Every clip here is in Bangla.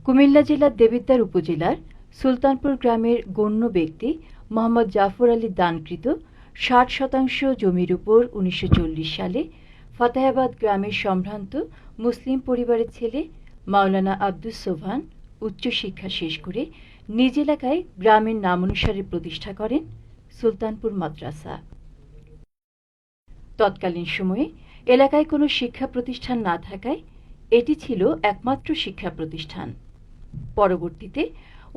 কুমিল্লা জেলার দেবিদ্বার উপজেলার সুলতানপুর গ্রামের গণ্য ব্যক্তি মোহাম্মদ জাফর আলীর দানকৃত ৬০% জমির উপর ১৯৪০ সালে ফাতেহাবাদ গ্রামের সম্ভ্রান্ত মুসলিম পরিবারের ছেলে মাওলানা আব্দুস সোবহান উচ্চশিক্ষা শেষ করে নিজ এলাকায় গ্রামের নামানুসারে প্রতিষ্ঠা করেন সুলতানপুর মাদ্রাসা। তৎকালীন সময়ে এলাকায় কোনো শিক্ষা প্রতিষ্ঠান না থাকায় এটি ছিল একমাত্র শিক্ষা প্রতিষ্ঠান। পরবর্তীতে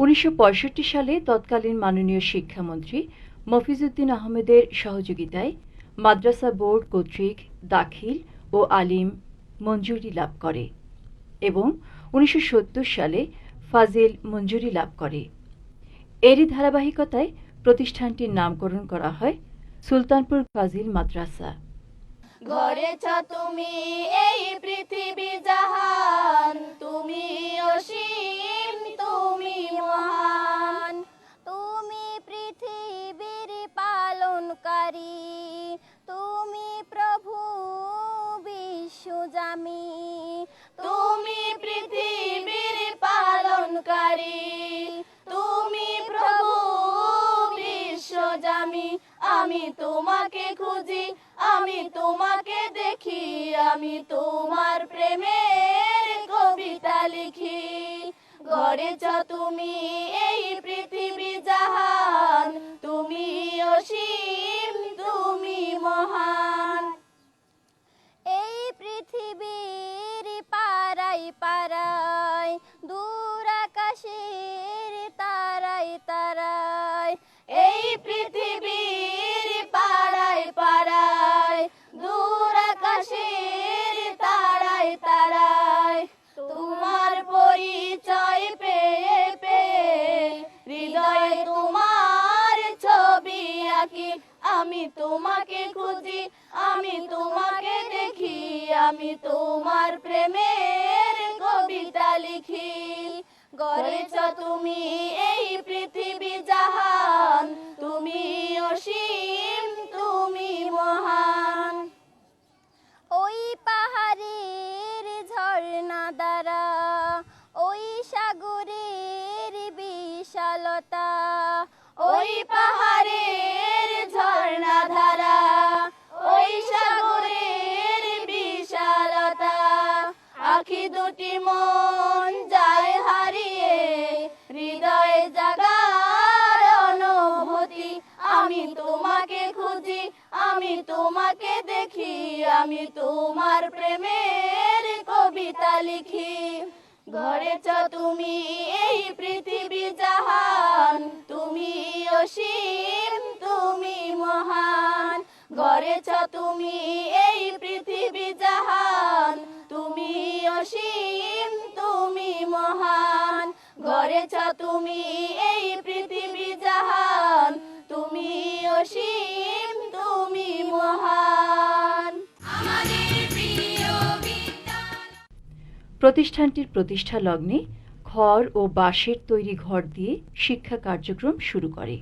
১৯৬৫ সালে তৎকালীন মাননীয় শিক্ষামন্ত্রী মফিজউদ্দিন আহমেদের সহযোগিতায় মাদ্রাসা বোর্ড কর্তৃক দাখিল ও আলিম মঞ্জুরি লাভ করে এবং ১৯৭০ সালে ফাজিল মঞ্জুরি লাভ করে। এরই ধারাবাহিকতায় প্রতিষ্ঠানটির নামকরণ করা হয় সুলতানপুর ফাজিল মাদ্রাসা। গড়েছ তুমি এই পৃথিবী জাহান, তুমি অসীম, তুমি মহান, তুমি পৃথিবীর পালনকারী, তুমি প্রভু বিশ্বজামি, তুমি পৃথিবীর পালনকারী, তুমি প্রভু বিশ্বজামি। আমি তোমাকে খুঁজি, আমি তোমাকে দেখি, আমি তোমার প্রেমের কবিতা লিখি। গড়েছ তুমি এই পৃথিবী জাহান, তুমি অসীম, তুমি মহান। এই পৃথিবীর পাড়ায় পাড়ায়, দূর আকাশের তারায় তারায়, এই পৃথিবীর পাড়ায় পাড়ায়, দূর আকাশের তারায় তারায়, তোমার পরিচয় পেয়ে পেয়ে হৃদয়ে তোমার ছবি আঁকি। আমি তোমাকে খুঁজি, আমি তোমাকে দেখি, আমি তোমার প্রেমের কবিতা লিখি। গড়েছ তুমি এই পৃথিবী জাহান, তুমি অসীম, তুমি মহান। ওই পাহাড়ের ঝর্ণা দ্বারা, ওই সাগরের বিশালতা, ওই পাহাড়ের ঝর্ণা ধারা, ওই সাগরের বিশালতা, আখি দুটি মন যায় হারিয়ে, হৃদয়ে জাগার অনুভূতি। আমি তোমাকে খুঁজি, আমি তোমাকে দেখি, আমি তোমার প্রেমের কবিতা লিখি। গড়েছ তুমি এই পৃথিবী জাহান, তুমি অসীম, তুমি মহান। গড়েছ তুমি এই পৃথিবী জাহান, তুমি অসীম, তুমি মহান। গড়েছ তুমি এই পৃথিবী জাহান, তুমি অসীম, তুমি মহান। প্রতিষ্ঠানটির প্রতিষ্ঠা লগ্নে খড় ও বাঁশের তৈরি ঘর দিয়ে শিক্ষা কার্যক্রম শুরু করে।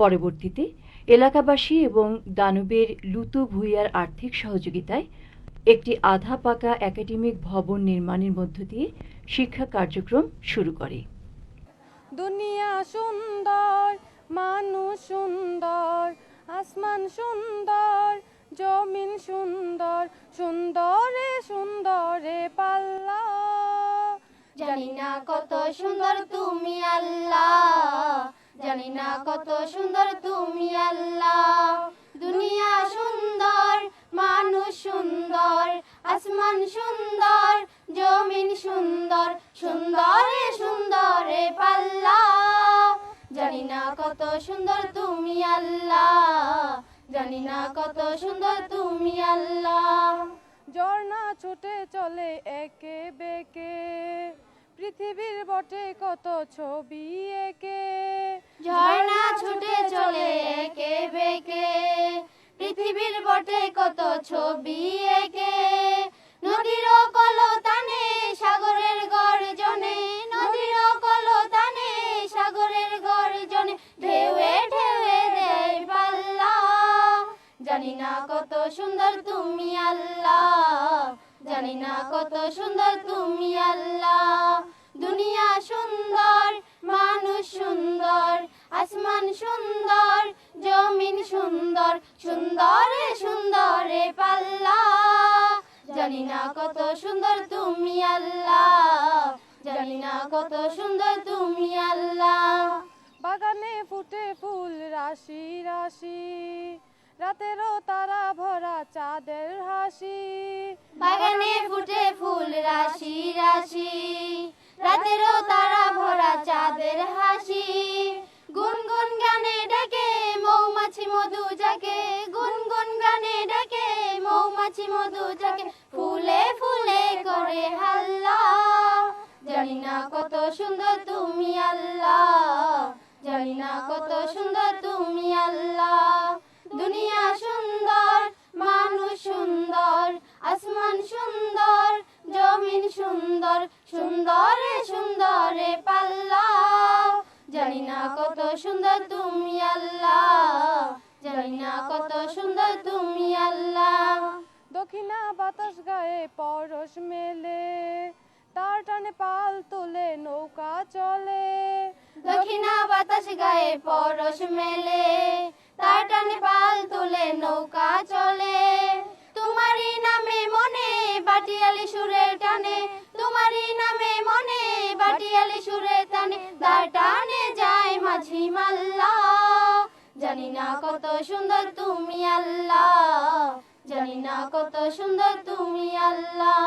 পরবর্তীতে এলাকাবাসী এবং দানবের লুতু ভূঁইয়ার আর্থিক সহযোগিতায় একটি আধা পাকা একাডেমিক ভবন নির্মাণের মধ্য দিয়ে শিক্ষা কার্যক্রম শুরু করে। দুনিয়া সুন্দর, মানুষ সুন্দর, আসমান সুন্দর, জমিন সুন্দর, সুন্দরে সুন্দরে পাল্লা। জানি না কত সুন্দর তুমি আল্লাহ, জানি না কত সুন্দর তুমি আল্লাহ। দুনিয়া সুন্দর, মানুষ সুন্দর, আসমান সুন্দর, জমিন সুন্দর, সুন্দরে সুন্দরে পাল্লা। জানি না কত সুন্দর তুমি আল্লাহ, জানি না কত সুন্দর তুমি আল্লাহ। ঝর্ণা ছুটে চলে একে বেঁকে, পৃথিবীর বটে কত ছবি একে। ঝর্ণা ছুটে চলে একে বেঁকে, পৃথিবীর বটে কত ছবি একে। নদীর কলতানে সাগরের গর্জনে, নদীর কলতানে সাগরের গর্জনে, ঢেউয়ে ঢেউয়ে দেয় পাল্লা। জানি না কত সুন্দর তুমি আল্লাহ, জানি না কত সুন্দর তুমি আল্লাহ। দুনিয়া সুন্দর, মানুষ সুন্দর, আসমান সুন্দর, জমিন সুন্দর, সুন্দরে সুন্দরে পাল্লা। জানি না কত সুন্দর তুমি আল্লাহ, জানি না কত সুন্দর তুমি আল্লাহ। বাগানে ফুটে ফুল রাশি রাশি, রাতেরও তারা ভরা চাঁদের হাসি। বাগানে ফুটে ফুল রাশি রাশি, রাতেরও তারা ভরা চাঁদের হাসি। গুনগুন গানে ডাকে মৌমাছি মধু জাকে, গুনগুন গানে ডাকে মৌমাছি মধু জাকে, ফুলে ফুলে করে হাল্লা। জানি না কত সুন্দর তুমি আল্লাহ, জানি না কত সুন্দর তুমি আল্লাহ। দুনিয়া সুন্দর, মানুষ সুন্দর, আসমান সুন্দর, জমিন সুন্দর, সুন্দরে সুন্দরে পাল্লা। জানি না কত সুন্দর তুমি আল্লাহ, জানি না কত সুন্দর তুমি আল্লাহ। দক্ষিণা বাতাস গায়ে পরশ মেলে, তার টানে পাল তুলে নৌকা চলে। দক্ষিণা বাতাস গায়ে পরশ মেলে, তার টানে পাল তুলে নৌকা চলে। তোমারই নামে মনে বাটিয়ালি সুরের টানে, তোমারই নামে মনে বাটিয়ালি সুরের টানে, তার টানে যায় মাঝি মাল্লা। জানি না কত সুন্দর তুমি আল্লাহ, জানি না কত সুন্দর তুমি আল্লাহ।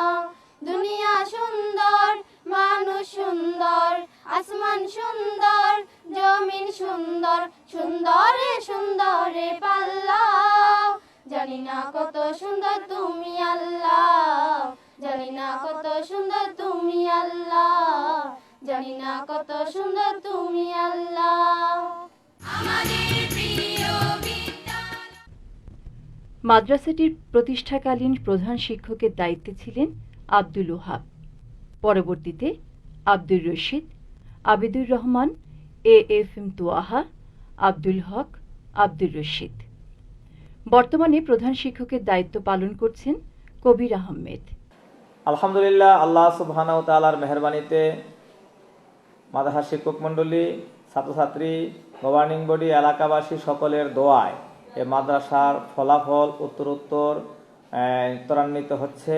দুনিয়া সুন্দর, মানুষ সুন্দর, আসমান সুন্দর, জমিন সুন্দর, সুন্দরে সুন্দরে পাল্লা। জানি না কত সুন্দর তুমি আল্লাহ, জানি না কত সুন্দর তুমি আল্লাহ, জানি না কত সুন্দর তুমি আল্লাহ। মাদ্রাসাটির প্রতিষ্ঠাকালীন প্রধান শিক্ষকের দায়িত্বে ছিলেন আব্দুল ওহাব। পরবর্তীতে আব্দুর রশিদ, আবিদুর রহমান, AFM তোয়াহা, আব্দুল হক, আব্দুর রশিদ। বর্তমানে প্রধান শিক্ষকের দায়িত্ব পালন করছেন কবির আহমেদ। আলহামদুলিল্লাহ, আল্লাহ সুবহানাহু ওয়া তাআলার মেহেরবানিতে মাদ্রাসা শিক্ষক মণ্ডলী, ছাত্রছাত্রী, গভর্নিং বডি, এলাকাবাসী সকলের দোয়ায় এই মাদ্রাসার ফলাফল উত্তরোত্তর ত্বরান্বিত হচ্ছে।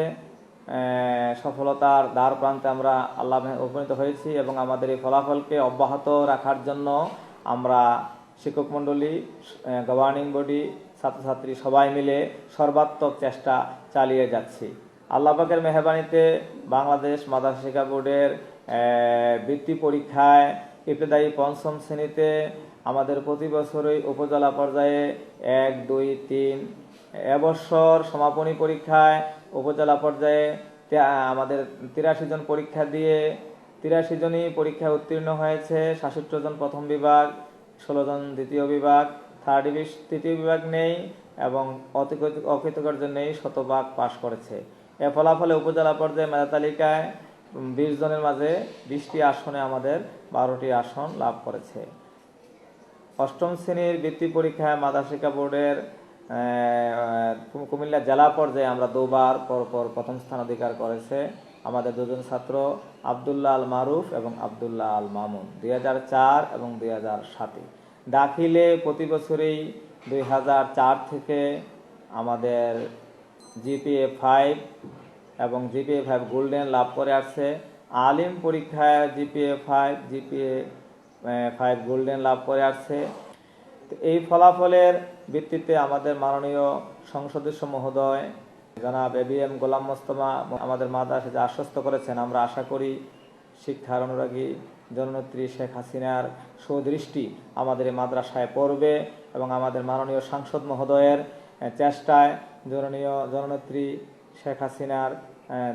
সফলতার দ্বার প্রান্তে আমরা আল্লাহ উপনীত হয়েছি এবং আমাদের এই ফলাফলকে অব্যাহত রাখার জন্য আমরা শিক্ষক মণ্ডলী, গভর্নিং বডি, ছাত্রছাত্রী সবাই মিলে সর্বাত্মক চেষ্টা চালিয়ে যাচ্ছি। আল্লাহ পাকের মেহেরবানিতে বাংলাদেশ মাদ্রাসা শিক্ষা বোর্ডের বৃত্তি পরীক্ষায় ইবতেদায়ী পঞ্চম শ্রেণীতে আমাদের প্রতি বছরই উপজেলা পর্যায়ে 1, 2, 3 এবছর সমাপনী পরীক্ষায় উপজেলা পর্যায়ে আমাদের 83 জন পরীক্ষা দিয়ে 83 জনই পরীক্ষায় উত্তীর্ণ হয়েছে। 66 জন প্রথম বিভাগ, 16 জন দ্বিতীয় বিভাগ, তৃতীয় বিভাগ নেই এবং অকৃতকার্য নেই, শতভাগ পাশ করেছে। এর ফলাফলে উপজেলা পর্যায়ে মেধা তালিকায় 20 জনের মাঝে 20টি আসনে আমাদের 12টি আসন লাভ করেছে। অষ্টম শ্রেণীর বৃত্তি পরীক্ষায় মাদ্রাসা শিক্ষা বোর্ডের কুমিল্লা জেলা পর্যায়ে আমরা 2 বার পরপর প্রথম স্থান অধিকার করেছে আমাদের 2 জন ছাত্র, আব্দুল্লাহ আল মারুফ এবং আব্দুল্লাহ আল মামুন, 2004 এবং 2007। দাখিলে প্রতি বছরই 2004 থেকে আমাদের GPA 5 এবং GPA 5 গোল্ডেন লাভ করে আসছে। আলিম পরীক্ষায় GPA 5, GPA 5 গোল্ডেন লাভ করে আসছে। এই ফলাফলের ভিত্তিতে আমাদের মাননীয় সংসদস্য মহোদয় জনাব ABM গোলাম মোস্তফা আমাদের মাদ্রাসায় যে আশ্বস্ত করেছেন, আমরা আশা করি শিক্ষার অনুরাগী জননেত্রী শেখ হাসিনার সুদৃষ্টি আমাদের এই মাদ্রাসায় পড়বে এবং আমাদের মাননীয় সাংসদ মহোদয়ের চেষ্টায় জননেত্রী শেখ হাসিনার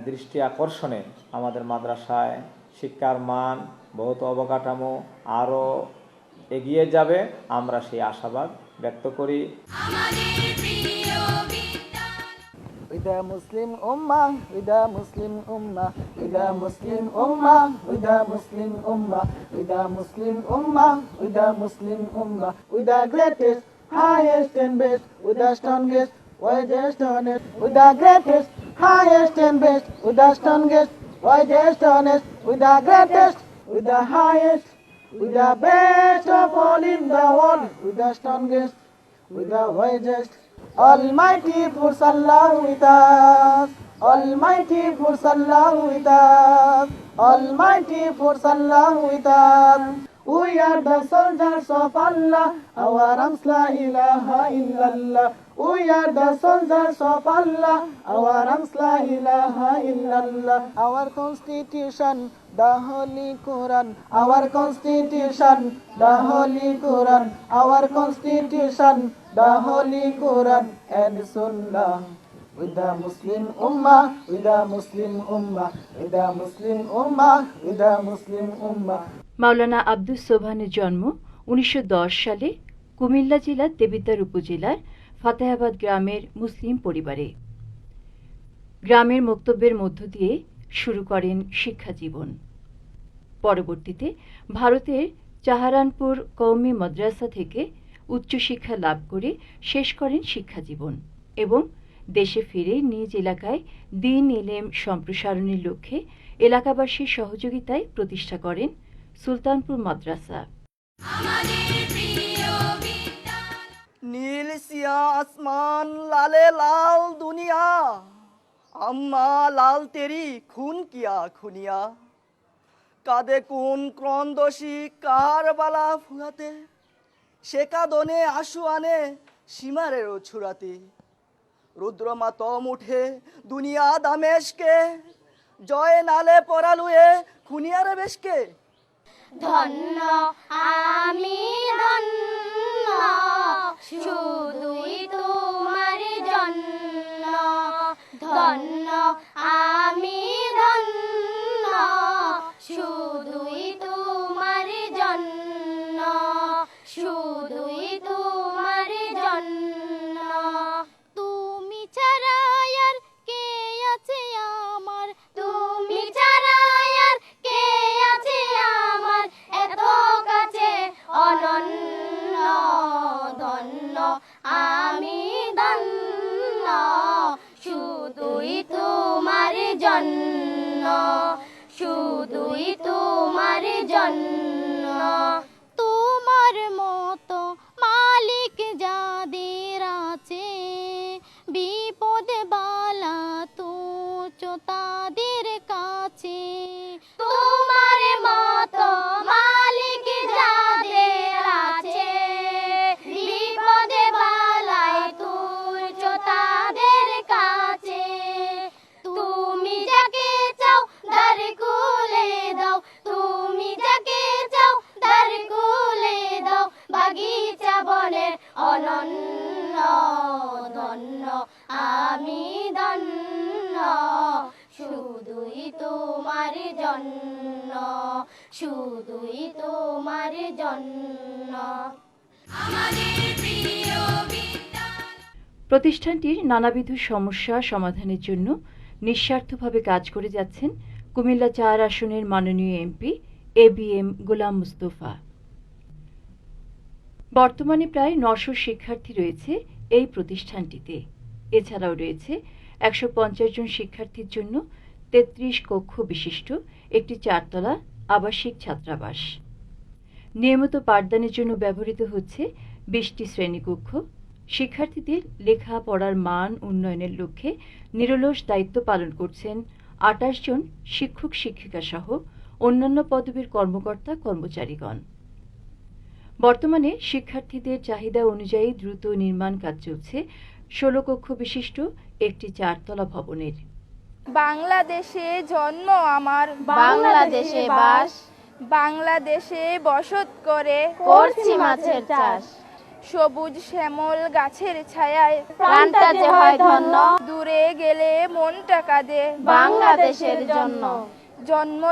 দৃষ্টি আকর্ষণে আমাদের মাদ্রাসায় শিক্ষার মান, বহুত অবকাঠামো আরও এগিয়ে যাবে, আমরা সেই আশাবাদ ব্যক্ত করি। With the Muslim Ummah, with the Muslim Ummah, with the Muslim Ummah, with the Muslim Ummah, with the Muslim Ummah, with the Muslim Ummah, with the greatest, highest and best, with the strongest, wisest, honest, with the greatest, highest and best, with the strongest, wisest, honest, with the greatest, with the highest, with the best of all in the world, with the strongest, with the wisest. Almighty puts Allah with us. Almighty puts Allah with us. Almighty puts Allah with us. We are the soldiers of Allah. Our arms la ilaha illallah. We are the soldiers of Allah. Our arms la ilaha illallah. Our constitution, the Holy Quran. Our constitution, the Holy Quran. Our constitution, the Holy Quran and Sunnah. With the Muslim Ummah, with the Muslim Ummah, with the Muslim Ummah, with the Muslim Ummah. মাওলানা আব্দুস সোবহানের জন্ম 1910 সালে কুমিল্লা জেলার দেবিদ্বার উপজেলার ফাতেহাবাদ গ্রামের মুসলিম পরিবারে। গ্রামের বক্তব্যের মধ্য দিয়ে শুরু করেন শিক্ষা জীবন। পরবর্তীতে ভারতের চাহারানপুর কওমি মাদ্রাসা থেকে উচ্চশিক্ষা লাভ করে শেষ করেন শিক্ষা জীবন এবং দেশে ফিরে নিজ এলাকায় দ্বীন ইলম সম্প্রসারণের লক্ষ্যে এলাকাবাসীর সহযোগিতায় প্রতিষ্ঠা করেন সুলতানপুর মাদ্রাসা। নীল সিয়া আসমান, লালে লাল দুনিয়া, আম্মা লাল তেরি খুন কিয়া খুনিয়া, কাঁদে কোন ক্রন্দসী কারবালা ফুরাতে, সে কাঁদনে আশু আনে সীমারেরও ছুরাতে। রুদ্র মাতম উঠে দুনিয়া দামেশকে, জয় নালে পরালুয়ে খুনিয়ারে বেশকে। ধন্য আমি ধন্য, শুধুই তোমার জন্য। ধন্য আমি ধন্য, শুধুই তোমার জন্য। শুধুই তোমার জন্য। তুমি ছাড়া আর কে আছে আমার, তুমি ছাড়া আর কে আছে আমার, এত কাছে অনন্য। ধন্য আমি ধন্য, শুধুই তোমার জন্য। শুধুই তোমার জন্য। তোমার মতো মালিক যাদের আছে, বিপদে বালা তুচ্ছ তাদের কাছে। তোমার মতো মালিক যাদের আছে, বিপদে বালায় তুচ্ছ তাদের কাছে। তুমি যাকে চাও দ্বার খুলে দাও, তুমি যাকে চাও দ্বার খুলে দাও, বাগিচা বনের অনন্য। ধন্য আমি ধন্য, শুধুই তোমার জন্য। শুধুই তোমার জন্য। প্রতিষ্ঠানটির নানাবিধ সমস্যা সমাধানের জন্য নিঃস্বার্থভাবে কাজ করে যাচ্ছেন কুমিল্লা ৪ আসনের মাননীয় এমপি ABM গোলাম মুস্তফা। বর্তমানে প্রায় ৯০০ শিক্ষার্থী রয়েছে এই প্রতিষ্ঠানটিতে। এছাড়াও রয়েছে ১৫০ জন শিক্ষার্থীর জন্য ৩৩ কক্ষ বিশিষ্ট একটি ৪তলা আবাসিক ছাত্রাবাস। নিয়মিত পাঠদানের জন্য ব্যবহৃত হচ্ছে ২০টি শ্রেণীকক্ষ। শিক্ষার্থীদের লেখাপড়ার মান উন্নয়নের লক্ষ্যে নিরলস দায়িত্ব পালন করছেন ২৮ জন শিক্ষক শিক্ষিকা সহ অন্যান্য পদবীর কর্মকর্তা কর্মচারীগণ। বর্তমানে শিক্ষার্থীদের চাহিদা অনুযায়ী দ্রুত নির্মাণ কাজ চলছে ১৬ কক্ষ বিশিষ্ট একটি ৪তলা ভবনের। বাংলাদেশে জন্ম আমার, বাংলাদেশে বাস, বাংলাদেশে বসত করে করছি মাছের চাষ। সবুজ শ্যামল গাছের ছায়ায় প্রাণটা যে হয় ধন্য, দূরে গেলে মনটা কাঁদে বাংলাদেশের জন্য। জন্ম